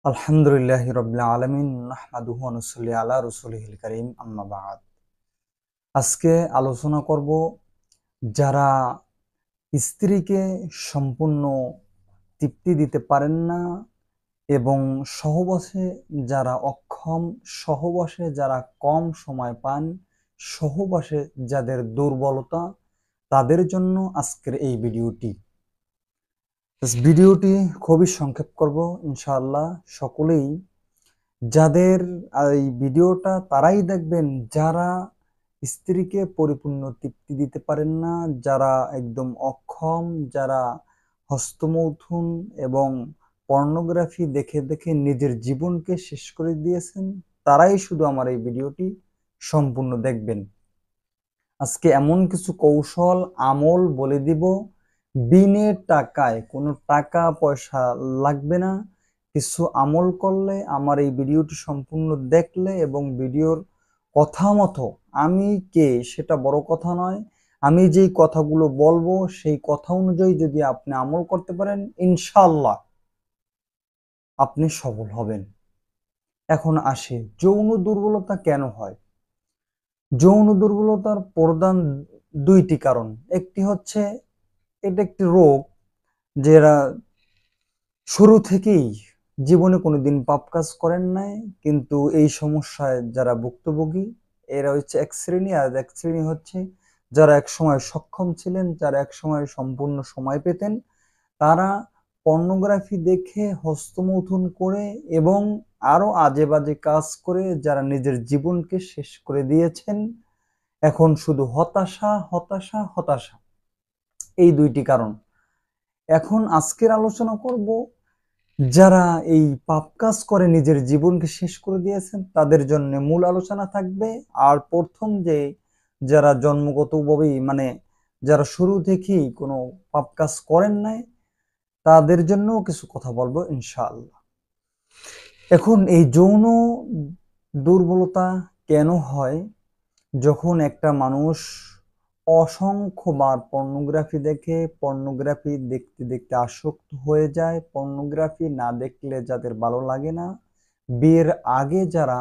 আলহামদুলিল্লাহি রাব্বিল আলামিন নাহমাদুহু ওয়া নুসাল্লি আলা রাসূলিহিল কারীম আম্মা বা'দ। আজকে আলোচনা করব যারা স্ত্রীকে সম্পূর্ণ তৃপ্তি দিতে পারেন না এবং সহবাসে যারা অক্ষম, সহবাসে যারা কম সময় পান, সহবাসে যাদের দুর্বলতা, তাদের জন্য আজকের এই ভিডিওটি। ভিডিওটি খুবই সংক্ষেপ করব ইনশাআল্লাহ। সকলেই যাদের এই ভিডিওটা তারাই দেখবেন যারা স্ত্রীকে পরিপূর্ণ তৃপ্তি দিতে পারেন না, যারা একদম অক্ষম, যারা হস্তমৈথুন এবং পর্নোগ্রাফি দেখে দেখে নিজের জীবনকে শেষ করে দিয়েছেন, তারাই শুধু আমার এই ভিডিওটি সম্পূর্ণ দেখবেন। আজকে এমন কিছু কৌশল আমল বলে দিব, বিনে টাকায়, কোনো টাকা পয়সা লাগবে না। কিছু আমল করলে, আমার এই ভিডিওটি সম্পূর্ণ দেখলে এবং ভিডিওর কথা মতো, আমি কে সেটা বড় কথা নয়, আমি যেই কথাগুলো বলবো সেই কথা অনুযায়ী যদি আপনি আমল করতে পারেন, ইনশাআল্লাহ আপনি সফল হবেন। এখন আসে, যৌন দুর্বলতা কেন হয়? যৌন দুর্বলতার প্রধান দুইটি কারণ। একটি হচ্ছে, এটা একটি রোগ, যারা শুরু থেকেই জীবনে কোনোদিন পাপ কাজ করেন নাই, কিন্তু এই সমস্যায় যারা ভুক্তভোগী, এরা হচ্ছে এক শ্রেণী। আর এক শ্রেণী হচ্ছে যারা এক সময় সক্ষম ছিলেন, যারা এক সময় সম্পূর্ণ সময় পেতেন, তারা পর্নোগ্রাফি দেখে হস্তমৈথুন করে এবং আরো আজে বাজে কাজ করে যারা নিজের জীবনকে শেষ করে দিয়েছেন। এখন শুধু হতাশা হতাশা হতাশা, এই দুইটি কারণ। এখন আজকের আলোচনা করব যারা এই পাপ কাজ করে নিজের জীবনকে শেষ করে দিয়েছেন, তাদের জন্য মূল আলোচনা থাকবে। আর প্রথম যে যারা জন্মগতভাবেই, মানে যারা শুরু থেকেই কোনো পাপ কাজ করেন নাই, তাদের জন্য কিছু কথা বলবো ইনশাআল্লাহ। এখন এই যৌন দুর্বলতা কেন হয়? যখন একটা মানুষ অসংখ্যবার পর্নোগ্রাফি দেখে, পর্নোগ্রাফি দেখতে দেখতে আসক্ত হয়ে যায়, পর্নোগ্রাফি না দেখলে যাদের ভালো লাগে না, বিয়ের আগে যারা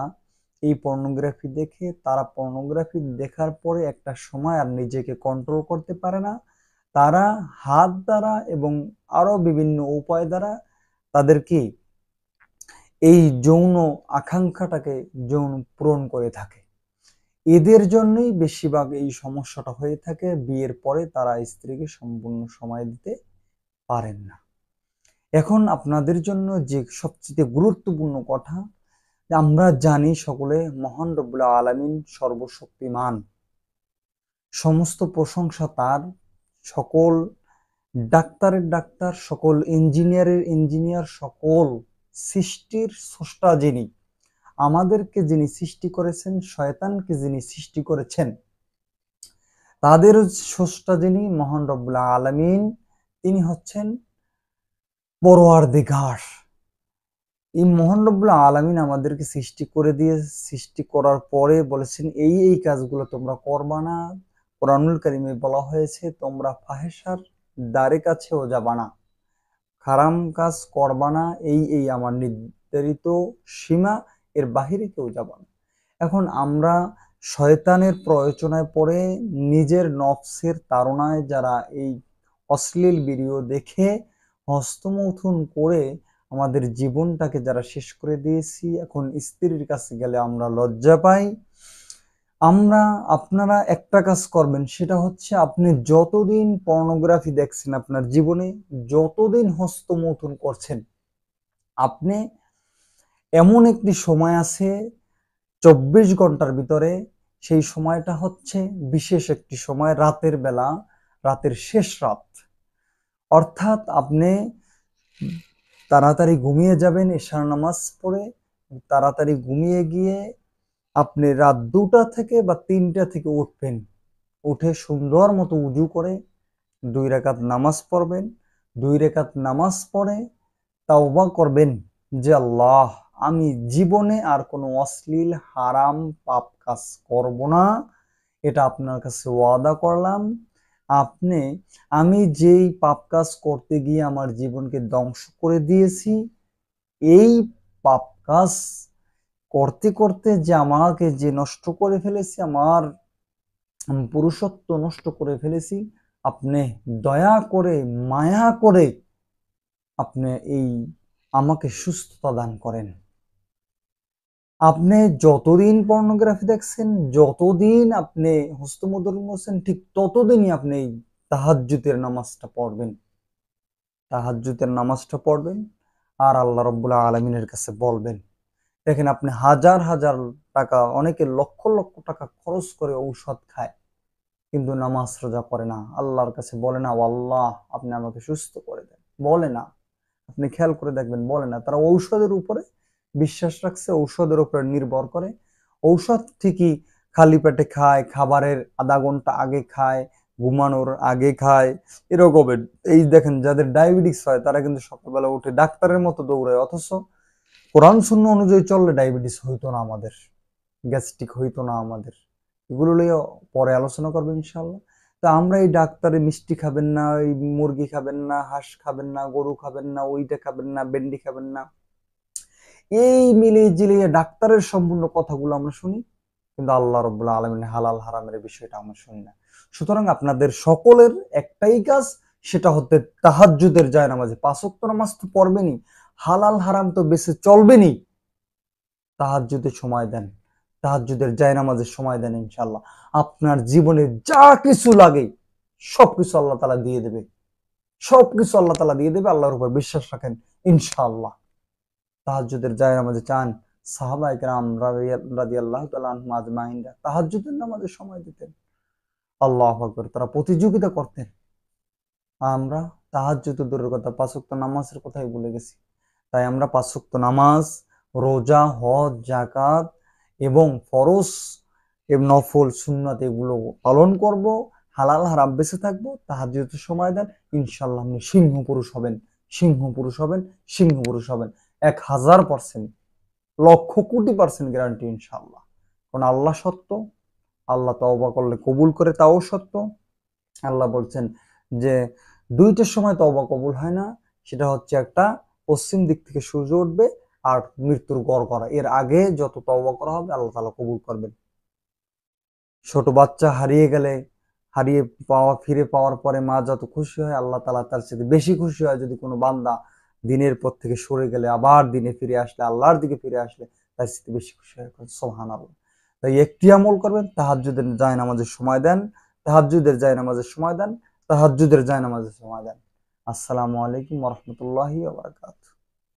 এই পর্নোগ্রাফি দেখে, তারা পর্নোগ্রাফি দেখার পরে একটা সময় আর নিজেকে কন্ট্রোল করতে পারে না, তারা হাত দ্বারা এবং আরো বিভিন্ন উপায় দ্বারা তাদেরকে এই যৌন আকাঙ্ক্ষাটাকে যৌন পূরণ করে থাকে। এদের জন্যই বেশিরভাগ এই সমস্যাটা হয়ে থাকে। বিয়ের পরে তারা স্ত্রীকে সম্পূর্ণ সময় দিতে পারেন না। এখন আপনাদের জন্য যে সবচেয়ে গুরুত্বপূর্ণ কথা, আমরা জানি সকলে মহান রব্বুল আলামিন সর্বশক্তিমান, সমস্ত প্রশংসা তার, সকল ডাক্তারের ডাক্তার, সকল ইঞ্জিনিয়ারের ইঞ্জিনিয়ার, সকল সৃষ্টির স্রষ্টা যিনি, আমাদেরকে যিনি সৃষ্টি করেছেন, শয়তানকে যিনি সৃষ্টি করেছেন, তাদের স্রষ্টা যিনি মহান রব্বুল আলামিন, তিনি হচ্ছেন পরওয়ারদিগার। এই মহান রব্বুল আলামিন আমাদেরকে সৃষ্টি করে দিয়ে, সৃষ্টি করার পরে বলেছেন এই এই কাজগুলো তোমরা করবা না। কোরআনুল কারীমে বলা হয়েছে তোমরা ফাহেসার দ্বারে কাছেও যাবা না, হারাম কাজ করবা না, এই এই আমার নির্ধারিত সীমা, এর বাহিরে কেউ যাবা না। এখন আমরা শয়তানের প্ররোচনায় পড়ে, নিজের নফসের তাড়নায় যারা এই অশ্লীল ভিডিও দেখে হস্তমৈথুন করে আমাদের জীবনটাকে যারা শেষ করে দিয়েছি, এখন স্ত্রীর কাছে গেলে আমরা লজ্জা পাই। আপনারা একটা কাজ করবেন, সেটা হচ্ছে আপনি যতদিন পর্নোগ্রাফি দেখছেন আপনার জীবনে, যতদিন হস্তমৈথুন করছেন, আপনি এমন একটি সময় আছে 24 ঘন্টার ভিতরে, সেই সময়টা হচ্ছে বিশেষ একটি সময়, রাতের বেলা, রাতের শেষ রাত। অর্থাৎ আপনি তাড়াতাড়ি ঘুমিয়ে যাবেন এশার নামাজ পড়ে, তাড়াতাড়ি ঘুমিয়ে গিয়ে আপনি রাত 2টা থেকে বা 3টা থেকে উঠবেন, উঠে সুন্দর মতো উজু করে 2 রাকাত নামাজ পড়বেন। 2 রাকাত নামাজ পড়ে তাওবা করবেন যে আল্লাহ, আমি জীবনে আর কোনো অশ্লীল হারাম পাপ কাজ করব না, এটা আপনার কাছে ওয়াদা করলাম। আমি যেই পাপ কাজ করতে গিয়ে আমার জীবনকে ধ্বংস করে দিয়েছি, এই পাপ কাজ করতে করতে যে আমাকে যে নষ্ট করে ফেলেছি, আমার পুরুষত্ব নষ্ট করে ফেলেছি, আপনি দয়া করে মায়া করে আপনি এই আমাকে সুস্থতা দান করেন। আপনি যতদিন পর্নোগ্রাফি দেখছেন, যতদিন আপনি হস্তমৈথুন করছেন, ঠিক ততদিনই আপনি এই তাহাজ্জুদের নামাজটা পড়বেন। তাহাজ্জুদের নামাজটা পড়বেন আর আল্লাহ রাব্বুল আলামিনের কাছে বলবেন। দেখেন, আপনি হাজার হাজার টাকা, অনেকে লক্ষ লক্ষ টাকা খরচ করে ঔষধ খায়, কিন্তু নামাজ রোজা করে না, আল্লাহর কাছে বলে না, ও আল্লাহ আপনি আমাকে সুস্থ করে দেন, বলে না। আপনি খেয়াল করে দেখবেন, বলে না। তারা ঔষধের উপরে বিশ্বাস রাখছে, ঔষধের উপরে নির্ভর করে। ঔষধ ঠিকই খালি পেটে খায়, খাবারের আধা ঘন্টা আগে খায়, ঘুমানোর আগে খায়, এরকমের। এই দেখেন, যাদের ডায়াবেটিস হয় তারা কিন্তু সকালবেলা উঠে ডাক্তারের মতো দৌড়ায়, অথচ কোরআন সুন্নাহ অনুযায়ী চললে ডায়াবেটিস হইতো না আমাদের, গ্যাস্ট্রিক হইতো না আমাদের। এগুলো নিয়ে পরে আলোচনা করবো ইনশাল্লাহ। তো আমরা এই ডাক্তারে মিষ্টি খাবেন না, ওই মুরগি খাবেন না, হাঁস খাবেন না, গরু খাবেন না, ওইটা খাবেন না, ভেন্ডি খাবেন না, এই মিলিয়ে জিলিয়ে ডাক্তারের সম্পূর্ণ কথাগুলো আমরা শুনি, কিন্তু আল্লাহ রাব্বুল আলামিনের হালাল হারামের বিষয়টা আমরা শুনি না। সুতরাং আপনাদের সকলের একটাই কাজ, সেটা হচ্ছে তাহাজ্জুদের জায়নামাজে 5 ওয়াক্ত নামাজ তো পড়বেনই, হালাল হারাম তো বেঁচে চলবেনই। তাহাজ্জুদে সময় দেন, তাহাজ্জুদের জায়নামাজের সময় দেন, ইনশাআল্লাহ আপনার জীবনে যা কিছু লাগে সবকিছু আল্লাহ তাআলা দিয়ে দেবে, সবকিছু আল্লাহ তাআলা দিয়ে দেবে। আল্লাহর উপর বিশ্বাস রাখেন, ইনশাআল্লাহ। তাহাজ্জুদের জায়নামাজে চান, সাহাবায়ে কেরাম রাদিয়াল্লাহু তাআলা আনহুম আজমাইনরা তাহাজ্জুদের নামাজে সময় দিতেন, আল্লাহু আকবার, তারা প্রতিযোগিতা করতেন। আমরা তাহাজ্জুদ দূরের কথা, 5 ওয়াক্ত নামাজের কথাই ভুলে গেছি। তাই আমরা 5 ওয়াক্ত নামাজ, রোজা, হজ, যাকাত এবং ফরজ এবং নফল সুন্নাত এগুলো পালন করব, হালাল হারাম বেঁচে থাকবো, তাহাজ্জুদের সময় দেন, ইনশাআল্লাহ আপনি সিংহ পুরুষ হবেন, সিংহ পুরুষ হবেন, সিংহ পুরুষ হবেন। 1000%, লক্ষ কোটি পার্সেন্ট গ্যারান্টি ইনশাআল্লাহ। কারণ আল্লাহ সত্য, আল্লাহ তওবা করলে কবুল করে, তাও সত্য। আল্লাহ বলছেন যে 2টার সময় তওবা কবুল হয় না, সেটা হচ্ছে একটা পশ্চিম দিক থেকে সূর্য উঠবে আর মৃত্যুর গড়গড়া, এর আগে যত তওবা করা হবে আল্লাহ তাআলা কবুল করবেন। ছোট বাচ্চা হারিয়ে গেলে, হারিয়ে পাওয়া, ফিরে পাওয়ার পরে মা যত খুশি হয়, আল্লাহ তাআলা তার চেয়ে বেশি খুশি হয় যদি কোনো বান্দা দিনের পথ থেকে সরে গেলে আবার দিনে ফিরে আসলে, আল্লাহর দিকে ফিরে আসলে তার চেয়ে বেশি খুশি হয়। সুবহানাল্লাহ। তাই একটি আমল করবেন, তাহাজ্জুদের জায়নামাজের সময় দেন, তাহাজ্জুদের জায়নামাজের সময় দেন, তাহাজ্জুদের জায়নামাজের সময় দেন। আসসালামু আলাইকুম ওয়া রাহমাতুল্লাহি ওয়া বারাকাতুহু।